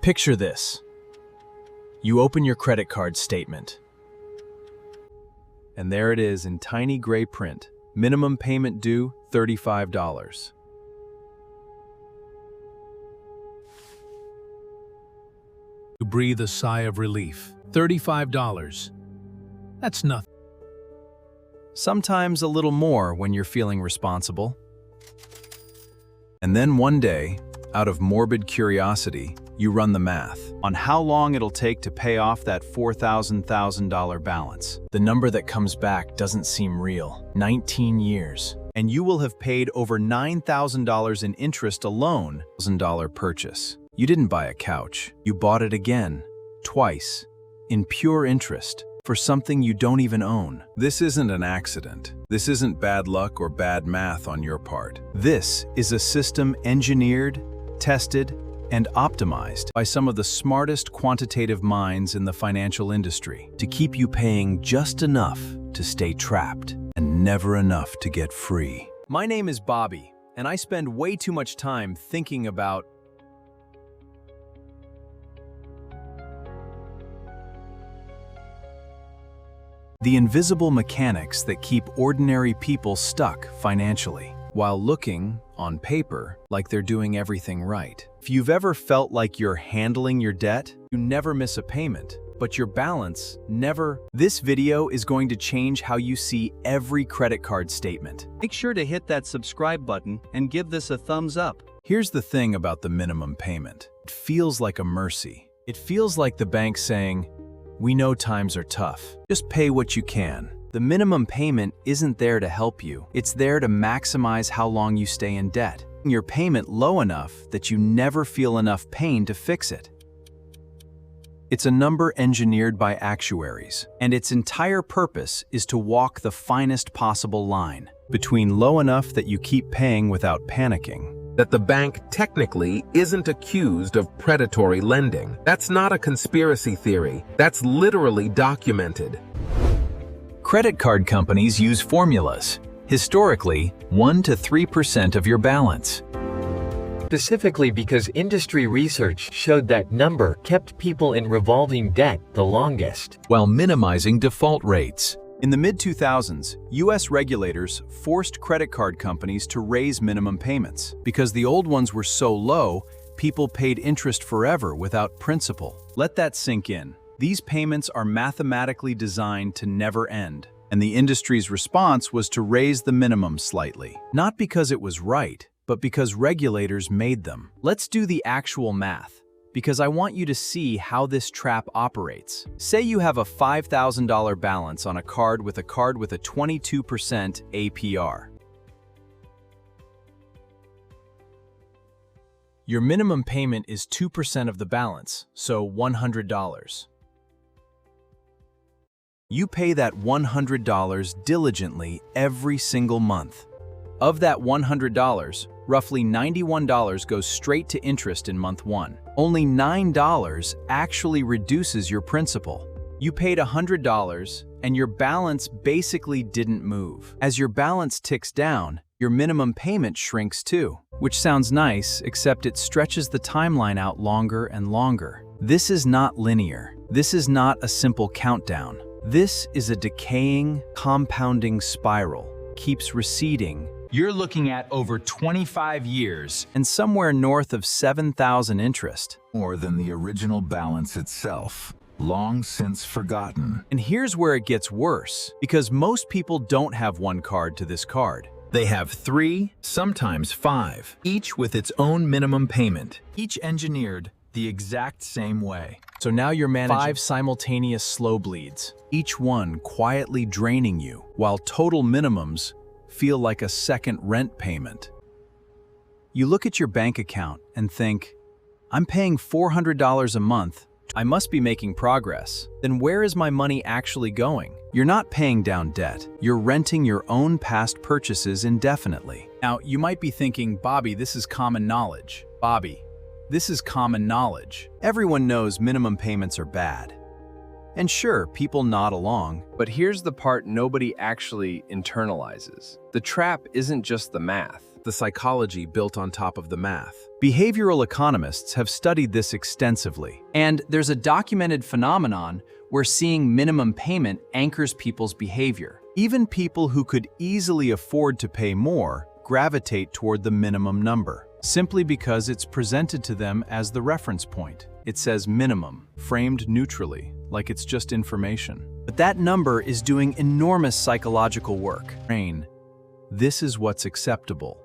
Picture this. You open your credit card statement, and there it is in tiny gray print. Minimum payment due, $35. You breathe a sigh of relief. $35. That's nothing. Sometimes a little more when you're feeling responsible. And then one day, out of morbid curiosity, you run the math on how long it'll take to pay off that $4,000 balance. The number that comes back doesn't seem real. 19 years. And you will have paid over $9,000 in interest alone. $1,000 purchase. You didn't buy a couch. You bought it again, twice, in pure interest, for something you don't even own. This isn't an accident. This isn't bad luck or bad math on your part. This is a system engineered, tested, and optimized by some of the smartest quantitative minds in the financial industry to keep you paying just enough to stay trapped and never enough to get free. My name is Bobby, and I spend way too much time thinking about the invisible mechanics that keep ordinary people stuck financially, while looking, on paper, like they're doing everything right. If you've ever felt like you're handling your debt, you never miss a payment, but your balance never. This video is going to change how you see every credit card statement. Make sure to hit that subscribe button and give this a thumbs up. Here's the thing about the minimum payment. It feels like a mercy. It feels like the bank saying, "We know times are tough. Just pay what you can." The minimum payment isn't there to help you. It's there to maximize how long you stay in debt. Your payment low enough that you never feel enough pain to fix it. It's a number engineered by actuaries, and its entire purpose is to walk the finest possible line between low enough that you keep paying without panicking. That the bank technically isn't accused of predatory lending. That's not a conspiracy theory. That's literally documented. Credit card companies use formulas. Historically, 1 to 3% of your balance. Specifically because industry research showed that number kept people in revolving debt the longest, while minimizing default rates. In the mid-2000s, US regulators forced credit card companies to raise minimum payments. Because the old ones were so low, people paid interest forever without principal. Let that sink in. These payments are mathematically designed to never end, and the industry's response was to raise the minimum slightly. Not because it was right, but because regulators made them. Let's do the actual math, because I want you to see how this trap operates. Say you have a $5,000 balance on a card with a 22% APR. Your minimum payment is 2% of the balance, so $100. You pay that $100 diligently every single month. Of that $100, roughly $91 goes straight to interest in month 1. Only $9 actually reduces your principal. You paid $100, and your balance basically didn't move. As your balance ticks down, your minimum payment shrinks too, which sounds nice, except it stretches the timeline out longer and longer. This is not linear. This is not a simple countdown. This is a decaying, compounding spiral, keeps receding. You're looking at over 25 years. And somewhere north of 7,000 interest. More than the original balance itself, long since forgotten. And here's where it gets worse, because most people don't have one card to this card. They have 3, sometimes 5, each with its own minimum payment, each engineered the exact same way. So now you're managing 5 simultaneous slow bleeds, each one quietly draining you, while total minimums feel like a second rent payment. You look at your bank account and think, I'm paying $400 a month. I must be making progress. Then where is my money actually going? You're not paying down debt. You're renting your own past purchases indefinitely. Now, you might be thinking, Bobby, this is common knowledge. Bobby, this is common knowledge. Everyone knows minimum payments are bad. And sure, people nod along, but here's the part nobody actually internalizes. The trap isn't just the math. the psychology built on top of the math. Behavioral economists have studied this extensively. And there's a documented phenomenon where seeing minimum payment anchors people's behavior. Even people who could easily afford to pay more gravitate toward the minimum number, simply because it's presented to them as the reference point. It says minimum, framed neutrally, like it's just information. But that number is doing enormous psychological work. This is what's acceptable,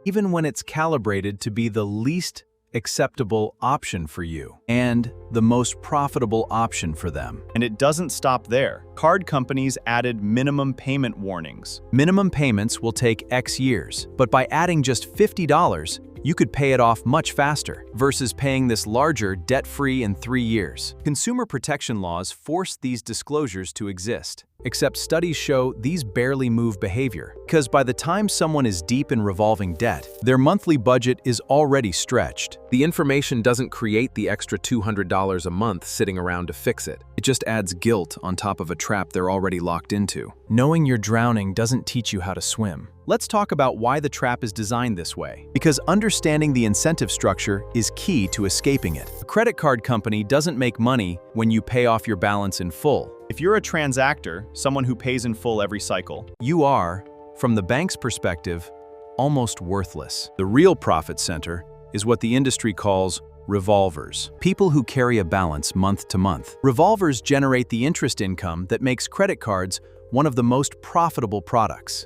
even when it's calibrated to be the least acceptable option for you and the most profitable option for them. And it doesn't stop there. Card companies added minimum payment warnings. Minimum payments will take X years, but by adding just $50, you could pay it off much faster versus paying this larger debt-free in 3 years. Consumer protection laws force these disclosures to exist. Except studies show these barely move behavior, because by the time someone is deep in revolving debt, their monthly budget is already stretched. The information doesn't create the extra $200 a month sitting around to fix it. It just adds guilt on top of a trap they're already locked into. Knowing you're drowning doesn't teach you how to swim. Let's talk about why the trap is designed this way. Because understanding the incentive structure is key to escaping it. A credit card company doesn't make money when you pay off your balance in full. If you're a transactor, someone who pays in full every cycle, You are, from the bank's perspective, almost worthless. The real profit center is what the industry calls revolvers. People who carry a balance month to month. Revolvers generate the interest income that makes credit cards one of the most profitable products.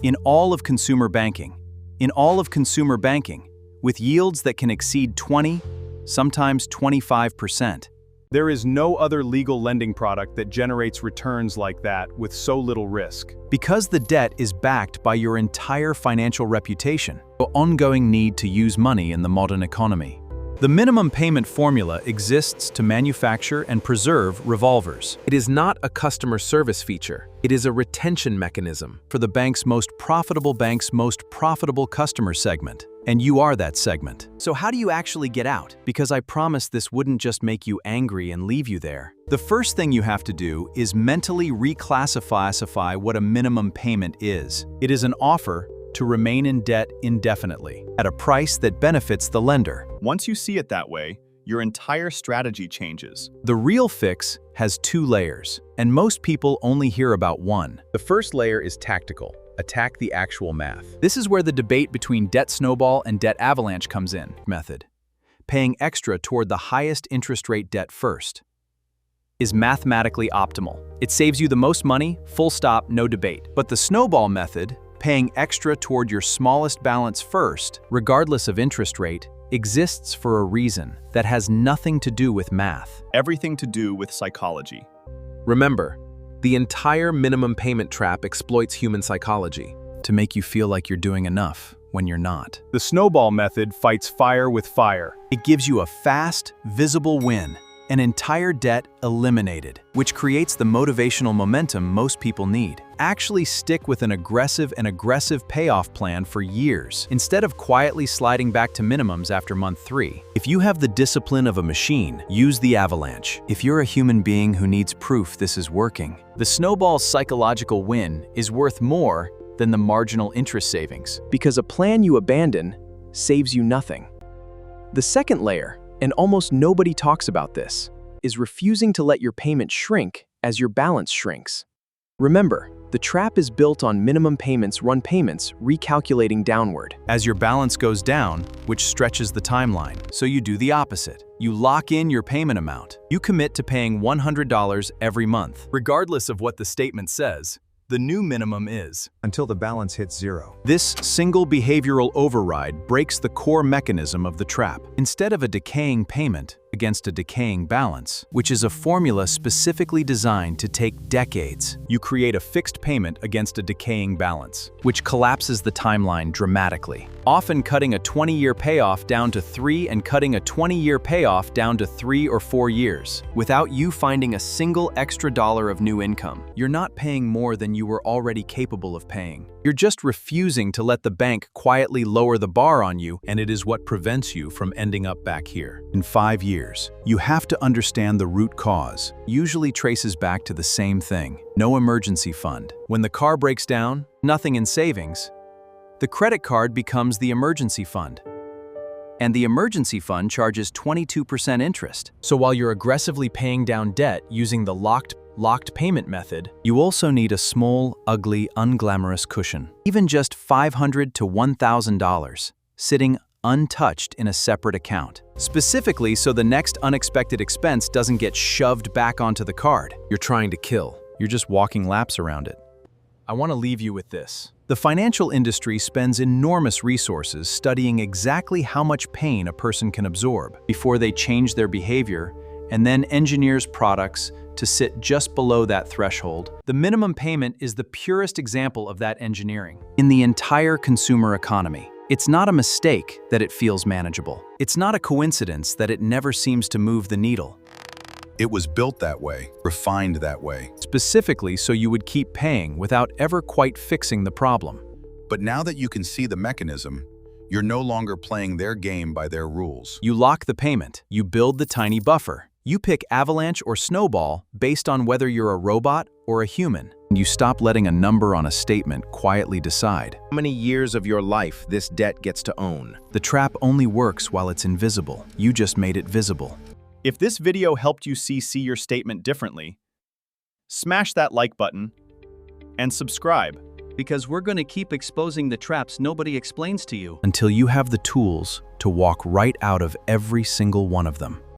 In all of consumer banking, with yields that can exceed 20, sometimes 25%. there is no other legal lending product that generates returns like that with so little risk. Because the debt is backed by your entire financial reputation, your ongoing need to use money in the modern economy. The minimum payment formula exists to manufacture and preserve revolvers. It is not a customer service feature. It is a retention mechanism For the bank's most profitable customer segment. And you are that segment. So how do you actually get out? Because I promised this wouldn't just make you angry and leave you there. The first thing you have to do is mentally reclassify what a minimum payment is. It is an offer to remain in debt indefinitely, at a price that benefits the lender. Once you see it that way, your entire strategy changes. The real fix has 2 layers, and most people only hear about one. The first layer is tactical. Attack the actual math. This is where the debate between debt snowball and debt avalanche comes in. Method. Paying extra toward the highest interest rate debt first is mathematically optimal. It saves you the most money, full stop, no debate. But the snowball method, paying extra toward your smallest balance first, regardless of interest rate, exists for a reason that has nothing to do with math. Everything to do with psychology. Remember, the entire minimum payment trap exploits human psychology. To make you feel like you're doing enough when you're not. The snowball method fights fire with fire. It gives you a fast, visible win, an entire debt eliminated, which creates the motivational momentum most people need. Actually stick with an aggressive payoff plan for years, instead of quietly sliding back to minimums after month 3. If you have the discipline of a machine, use the avalanche. If you're a human being who needs proof this is working, The snowball's psychological win is worth more than the marginal interest savings, because a plan you abandon saves you nothing. The second layer, and almost nobody talks about this, is refusing to let your payment shrink as your balance shrinks. Remember, the trap is built on minimum payments run payments recalculating downward. as your balance goes down, which stretches the timeline. So you do the opposite. You lock in your payment amount. You commit to paying $100 every month. Regardless of what the statement says, the new minimum is until the balance hits 0. This single behavioral override breaks the core mechanism of the trap. Instead of a decaying payment against a decaying balance, which is a formula specifically designed to take decades, you create a fixed payment against a decaying balance, which collapses the timeline dramatically, often cutting a 20-year payoff down to 3 and cutting a 20-year payoff down to 3 or 4 years, without you finding a single extra dollar of new income. You're not paying more than you were already capable of paying. You're just refusing to let the bank quietly lower the bar on you, And it is what prevents you from ending up back here. in 5 years. You have to understand the root cause. Usually traces back to the same thing. No emergency fund. When the car breaks down, nothing in savings. the credit card becomes the emergency fund. And the emergency fund charges 22% interest. So while you're aggressively paying down debt using the locked payment method, you also need a small, ugly, unglamorous cushion. Even just $500 to $1,000, sitting untouched in a separate account. Specifically so the next unexpected expense doesn't get shoved back onto the card you're trying to kill. You're just walking laps around it. I want to leave you with this. The financial industry spends enormous resources studying exactly how much pain a person can absorb before they change their behavior, and then engineers products to sit just below that threshold. The minimum payment is the purest example of that engineering. In the entire consumer economy, it's not a mistake that it feels manageable. It's not a coincidence that it never seems to move the needle. It was built that way, refined that way. Specifically so you would keep paying without ever quite fixing the problem. But now that you can see the mechanism, you're no longer playing their game by their rules. You lock the payment. You build the tiny buffer. You pick avalanche or snowball based on whether you're a robot or a human. You stop letting a number on a statement quietly decide How many years of your life this debt gets to own? the trap only works while it's invisible. You just made it visible. If this video helped you see your statement differently, smash that like button and subscribe. Because we're going to keep exposing the traps nobody explains to you. Until you have the tools to walk right out of every single one of them.